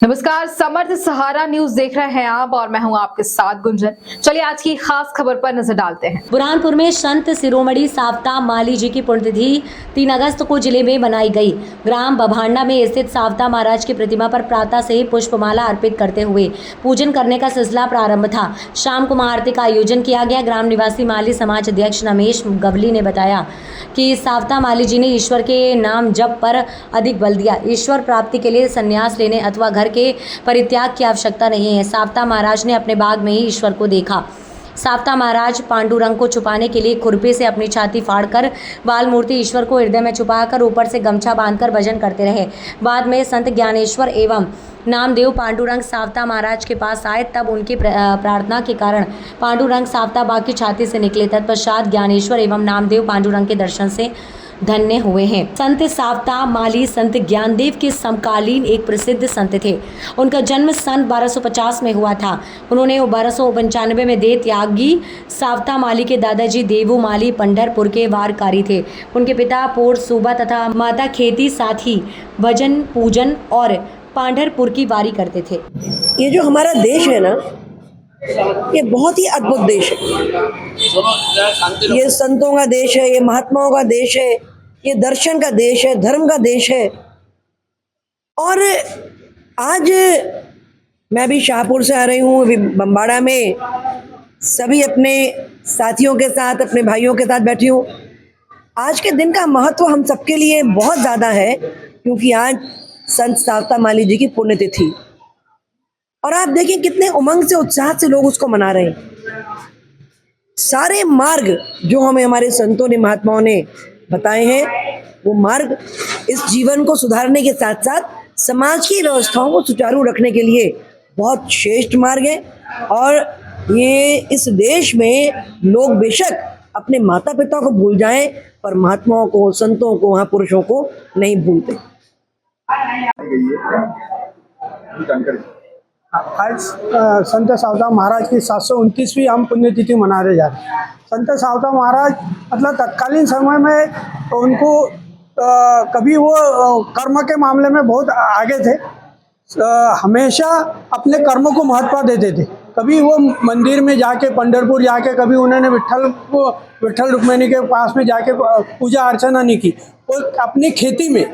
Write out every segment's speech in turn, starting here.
नमस्कार, समर्थ सहारा न्यूज देख रहे हैं आप और मैं हूं आपके साथ गुंजन। चलिए आज की खास खबर पर नजर डालते हैं। बुरहानपुर में संत शिरोमणि सावता माली जी की पुण्यतिथि 3 अगस्त को जिले में मनाई गई। ग्राम बभांडा में स्थित सावता महाराज की प्रतिमा पर प्रातः से ही पुष्पमाला अर्पित करते हुए पूजन करने का सिलसिला प्रारंभ था। शाम को महाआरती का आयोजन किया गया। ग्राम निवासी माली समाज अध्यक्ष रमेश गवली ने बताया कि सावता माली जी ने ईश्वर के नाम जप पर अधिक बल दिया। ईश्वर प्राप्ति के लिए संन्यास लेने अथवा घर के परित्याग की आवश्यकता नहीं है। सावता महाराज ने अपने बाग में ही ईश्वर को देखा। सावता महाराज पांडुरंग को छुपाने के लिए खुरपी से अपनी छाती फाड़कर बाल मूर्ति ईश्वर को हृदय में छुपाकर ऊपर से गमछा बांधकर भजन करते रहे। बाद में संत ज्ञानेश्वर एवं नामदेव पांडुरंग सावता महाराज के पास आए, तब उनकी प्रार्थना के कारण पांडुरंग सावता बाग की छाती से निकले। तत्पश्चात ज्ञानेश्वर एवं नामदेव पांडुरंग के दर्शन से धन्य हुए हैं। संत सावता माली संत ज्ञानदेव के समकालीन एक प्रसिद्ध संत थे। उनका जन्म सन 1250 में हुआ था। उन्होंने 1295 में देह त्यागी। सावता माली के दादाजी देवू माली पंढरपुर के वारकारी थे। उनके पिता पोर सूबा तथा माता खेती, साथ ही भजन पूजन और पांढरपुर की वारी करते थे। ये जो हमारा देश है ना, ये बहुत ही अद्भुत देश है। ये संतों का देश है, ये महात्माओं का देश है, ये दर्शन का देश है, धर्म का देश है। और आज मैं भी शाहपुर से आ रही हूँ, अभी बम्बाड़ा में सभी अपने साथियों के साथ, अपने भाइयों के साथ बैठी हूँ। आज के दिन का महत्व हम सबके लिए बहुत ज़्यादा है, क्योंकि आज संत सावता माली जी की पुण्यतिथि। और आप देखिए कितने उमंग से, उत्साह से लोग उसको मना रहे हैं। सारे मार्ग जो हमें हमारे संतों ने, महात्माओं ने बताए हैं, वो मार्ग इस जीवन को सुधारने के साथ साथ समाज की व्यवस्थाओं को सुचारू रखने के लिए बहुत श्रेष्ठ मार्ग है। और ये इस देश में लोग बेशक अपने माता पिता को भूल जाएं, पर महात्माओं को, संतों को, महापुरुषों को नहीं भूलते। आज संत सावता महाराज की 729वीं हम पुण्यतिथि मनाने जा रहे हैं। संत सावता महाराज मतलब तत्कालीन समय में उनको कभी वो कर्म के मामले में बहुत आगे थे। हमेशा अपने कर्म को महत्व देते थे। कभी वो मंदिर में जाके, पंढरपुर जाके, कभी उन्होंने विठ्ठल रुक्मिणी के पास में जाके पूजा अर्चना नहीं की। वो अपनी खेती में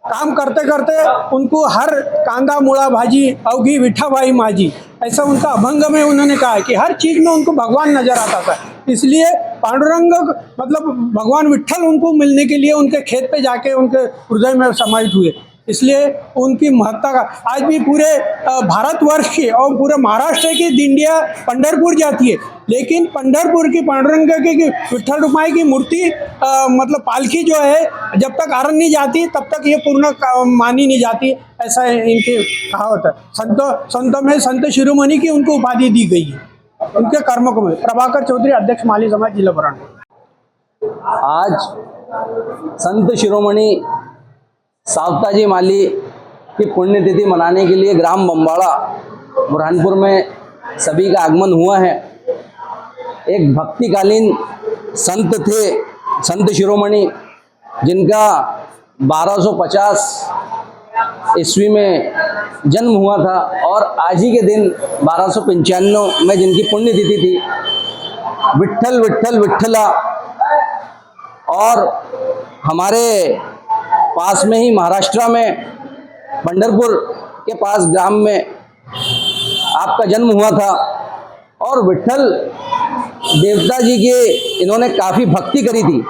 काम करते करते उनको हर कांदा मुड़ा भाजी अवगी विठाबाई माजी, ऐसा उनका अभंग में उन्होंने कहा है कि हर चीज़ में उनको भगवान नजर आता था। इसलिए पांडुरंग मतलब भगवान विठ्ठल उनको मिलने के लिए उनके खेत पे जाके उनके हृदय में समाहित हुए। इसलिए उनकी महत्ता का आज भी पूरे भारतवर्ष की और पूरे महाराष्ट्र की दिंडिया पंढरपुर जाती है, लेकिन पंढरपुर की पांडुरंग की विठ्ठल रुक्माई की मूर्ति मतलब पालकी जो है, जब तक आरण नहीं जाती तब तक ये पूर्ण मानी नहीं जाती। ऐसा इनकी कहावत है। संतों में संत शिरोमणि की उनको उपाधि दी गई है उनके कर्म को। प्रभाकर चौधरी, अध्यक्ष माली समाज, जिला बुरहानपुर। आज संत शिरोमणि सावता जी माली की पुण्यतिथि मनाने के लिए ग्राम बम्बाड़ा बुरहानपुर में सभी का आगमन हुआ है। एक भक्तिकालीन संत थे संत शिरोमणि, जिनका 1250 ईस्वी में जन्म हुआ था और आज ही के दिन 1295 में जिनकी पुण्यतिथि थी। विठ्ठल विठ्ठल विठ्ठला। और हमारे पास में ही महाराष्ट्र में पंढरपुर के पास ग्राम में आपका जन्म हुआ था। और विठ्ठल देवता जी के इन्होंने काफ़ी भक्ति करी थी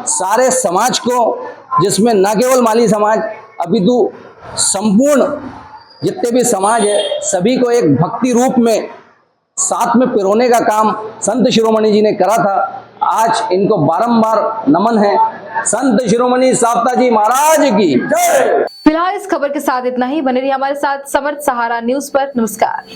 सारे समाज को, जिसमें न केवल माली समाज अपितु संपूर्ण जितने भी समाज है, सभी को एक भक्ति रूप में साथ में पिरोने का काम संत शिरोमणि जी ने करा था। आज इनको बारंबार नमन है। संत शिरोमणि सावता जी महाराज की जय। फिलहाल इस खबर के साथ इतना ही। बने रहिए हमारे साथ समर्थ सहारा न्यूज पर। नमस्कार।